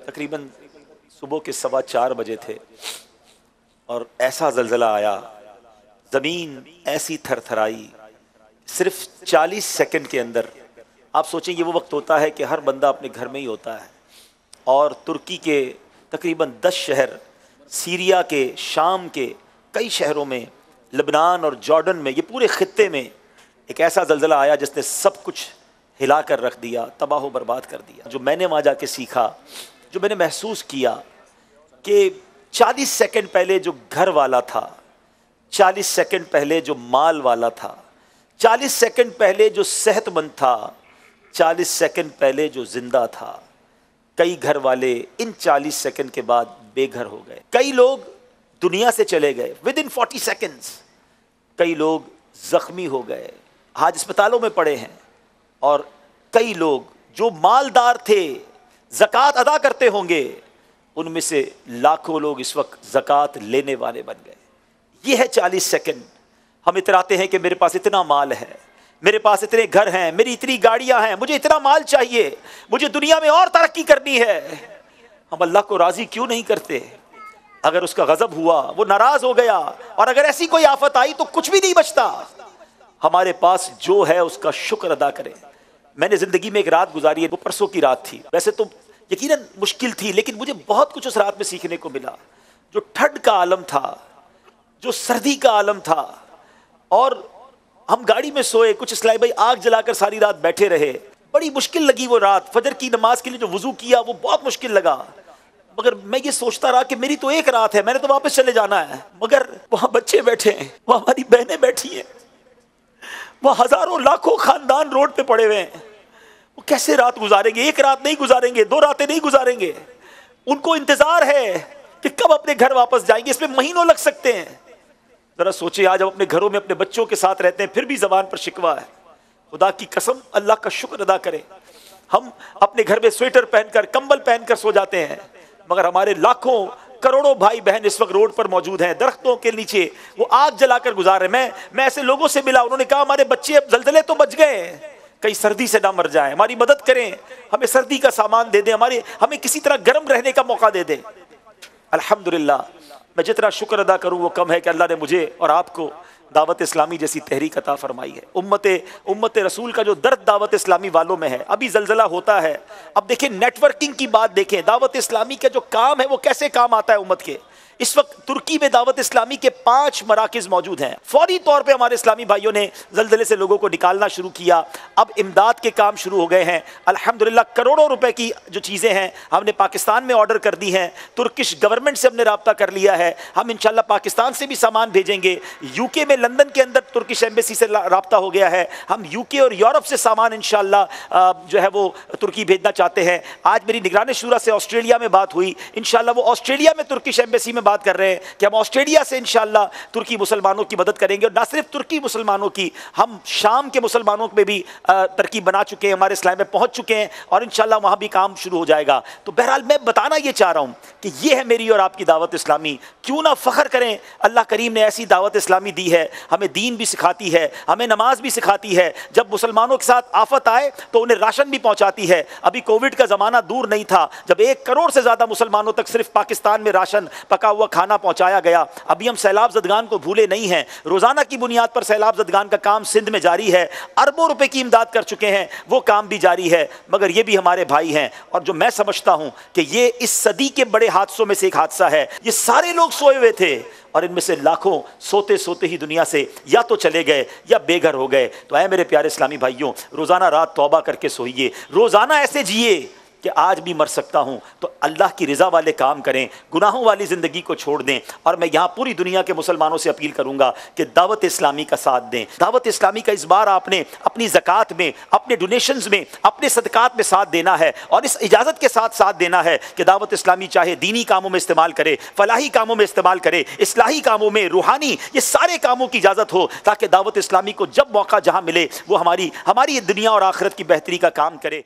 تقریباً صبح کے 4:15 بجے تھے اور ایسا زلزلہ آیا، زمین ایسی تھر تھرائی، صرف 40 سیکنڈ کے اندر۔ آپ سوچیں یہ وہ وقت ہوتا ہے کہ ہر بندہ اپنے گھر میں ہی ہوتا ہے، اور ترکی کے تقریباً 10 شہر، سیریا کے، شام کے کئی شہروں میں، لبنان اور جارڈن میں، یہ پورے خطے میں ایک ایسا زلزلہ آیا جس نے سب کچھ ہلا کر رکھ دیا، تباہ و برباد کر دیا۔ جو میں نے وہاں جا کے سیکھا، جو میں نے محسوس کیا کہ 40 سیکنڈ پہلے جو گھر والا تھا، 40 سیکنڈ پہلے جو مال والا تھا، 40 سیکنڈ پہلے جو صحت مند تھا، 40 سیکنڈ پہلے جو زندہ تھا، کئی گھر والے ان 40 سیکنڈ کے بعد بے گھر ہو گئے۔ کئی لوگ دنیا سے چلے گئے within 40 seconds، کئی لوگ زخمی ہو گئے، آج اسپتالوں میں پڑے ہیں، اور کئی لوگ جو مالدار تھے، زکوٰۃ ادا کرتے ہوں گے، ان میں سے لاکھوں لوگ اس وقت زکوٰۃ لینے والے بن گئے۔ یہ ہے 40 سیکنڈ۔ ہم اتراتے ہیں کہ میرے پاس اتنا مال ہے، میرے پاس اتنے گھر ہیں، میری اتنی گاڑیاں ہیں، مجھے اتنا مال چاہیے، مجھے دنیا میں اور ترقی کرنی ہے۔ ہم اللہ کو راضی کیوں نہیں کرتے؟ اگر اس کا غضب ہوا، وہ ناراض ہو گیا، اور اگر ایسی کوئی آفت آئی تو کچھ بھی نہیں بچتا۔ ہمارے پاس جو ہے اس کا شکر ادا کریں۔ میں نے زندگی میں ایک رات گزاری ہے، وہ پرسوں کی رات تھی، ویسے تو یقیناً مشکل تھی، لیکن مجھے بہت کچھ اس رات میں سیکھنے کو ملا۔ جو ٹھنڈ کا عالم تھا، جو سردی کا عالم تھا، اور ہم گاڑی میں سوئے، کچھ اسلائی بھائی آگ جلا کر ساری رات بیٹھے رہے۔ بڑی مشکل لگی وہ رات، فجر کی نماز کے لیے جو وضو کیا وہ بہت مشکل لگا، مگر میں یہ سوچتا رہا کہ میری تو ایک رات ہے، میں نے تو واپس چلے جانا ہے، مگر وہاں بچے بیٹھے ہیں، وہاں ہماری بہنیں بیٹھی ہیں، وہاں ہزاروں لاکھوں خاندان روڈ پہ پڑے ہوئے ہیں، وہ کیسے رات گزاریں گے؟ ایک رات نہیں گزاریں گے، 2 راتیں نہیں گزاریں گے، ان کو انتظار ہے کہ کب اپنے گھر واپس جائیں گے، اس میں مہینوں لگ سکتے ہیں۔ ذرا سوچیں، آج ہم اپنے گھروں میں اپنے بچوں کے ساتھ رہتے ہیں، پھر بھی زبان پر شکوہ ہے۔ خدا کی قسم اللہ کا شکر ادا کریں۔ ہم اپنے گھر میں سویٹر پہن کر، کمبل پہن کر سو جاتے ہیں، مگر ہمارے لاکھوں کروڑوں بھائی بہن اس وقت روڈ پر موجود ہیں، درختوں کے نیچے وہ آگ جلا کر گزار رہے ہیں۔ میں ایسے لوگوں سے ملا، انہوں نے کہا ہمارے بچے اب زلزلے تو بچ گئے، کہیں سردی سے نہ مر جائیں، ہماری مدد کریں، ہمیں سردی کا سامان دے دیں، ہمیں کسی طرح گرم رہنے کا موقع دے دیں۔ الحمدللہ، میں جتنا شکر ادا کروں وہ کم ہے کہ اللہ نے مجھے اور آپ کو دعوت اسلامی جیسی تحریک عطا فرمائی ہے۔ امت رسول کا جو درد دعوت اسلامی والوں میں ہے، ابھی زلزلہ ہوتا ہے، اب دیکھیں نیٹ ورکنگ کی بات دیکھیں، دعوت اسلامی کا جو کام ہے وہ کیسے کام آتا ہے امت کے۔ اس وقت ترکی میں دعوت اسلامی کے 5 مراکز موجود ہیں۔ فوری طور پہ ہمارے اسلامی بھائیوں نے زلزلے سے لوگوں کو نکالنا شروع کیا، اب امداد کے کام شروع ہو گئے ہیں۔ الحمدللہ کروڑوں روپے کی جو چیزیں ہیں ہم نے پاکستان میں آرڈر کر دی ہیں، ترکش گورنمنٹ سے ہم نے رابطہ کر لیا ہے، ہم انشاءاللہ پاکستان سے بھی سامان بھیجیں گے۔ یو کے میں لندن کے اندر ترکش ایمبیسی سے رابطہ ہو گیا ہے، ہم یو کے اور یورپ سے سامان انشاءاللہ جو ہے وہ ترکی بھیجنا چاہتے ہیں۔ آج میری نگران شورا سے آسٹریلیا میں بات ہوئی، انشاءاللہ وہ آسٹریلیا میں ترکش ایمبیسی میں بات کر رہے ہیں کہ ہم آسٹریلیا سے انشاءاللہ ترکی مسلمانوں کی مدد کریں گے، اور نہ صرف ترکی مسلمانوں کی، ہم شام کے مسلمانوں میں بھی ترکیب بنا چکے ہیں، ہمارے اسلام میں پہنچ چکے ہیں، اور انشاءاللہ وہاں بھی کام شروع ہو جائے گا۔ تو بہرحال میں بتانا یہ چاہ رہا ہوں کہ یہ ہے میری اور آپ کی دعوت اسلامی۔ کیوں نہ فخر کریں، اللہ کریم نے ایسی دعوت اسلامی دی ہے، ہمیں دین بھی سکھاتی ہے، ہمیں نماز بھی سکھاتی ہے، جب مسلمانوں کے ساتھ آفت آئے تو انہیں راشن بھی پہنچاتی ہے۔ ابھی کووڈ کا زمانہ دور نہیں تھا جب 1 کروڑ سے زیادہ مسلمانوں تک صرف پاکستان میں راشن، پکا ہوا کھانا پہنچایا گیا۔ ابھی ہم سیلاب زدگان کو بھولے نہیں ہیں، روزانہ کی بنیاد پر سیلاب زدگان کا کام سندھ میں جاری ہے، اربوں روپے کی امداد کر چکے ہیں، وہ کام بھی جاری ہے، مگر یہ بھی ہمارے بھائی ہیں۔ اور جو میں سمجھتا ہوں کہ یہ اس صدی کے بڑے حادثوں میں سے ایک حادثہ ہے، یہ سارے لوگ سوئے ہوئے تھے، اور ان میں سے لاکھوں سوتے سوتے ہی دنیا سے یا تو چلے گئے یا بے گھر ہو گئے۔ تو اے میرے پیارے اسلامی بھائیوں، روزانہ رات توبہ کر کے سوئیے، روزانہ ایسے جیے کہ آج بھی مر سکتا ہوں تو اللہ کی رضا والے کام کریں، گناہوں والی زندگی کو چھوڑ دیں۔ اور میں یہاں پوری دنیا کے مسلمانوں سے اپیل کروں گا کہ دعوت اسلامی کا ساتھ دیں۔ دعوت اسلامی کا اس بار آپ نے اپنی زکوٰۃ میں، اپنے ڈونیشنز میں، اپنے صدقات میں ساتھ دینا ہے، اور اس اجازت کے ساتھ ساتھ دینا ہے کہ دعوت اسلامی چاہے دینی کاموں میں استعمال کرے، فلاحی کاموں میں استعمال کرے، اصلاحی کاموں میں، روحانی، یہ سارے کاموں کی اجازت ہو، تاکہ دعوت اسلامی کو جب موقع جہاں ملے وہ ہماری دنیا اور آخرت کی بہتری کا کام کرے۔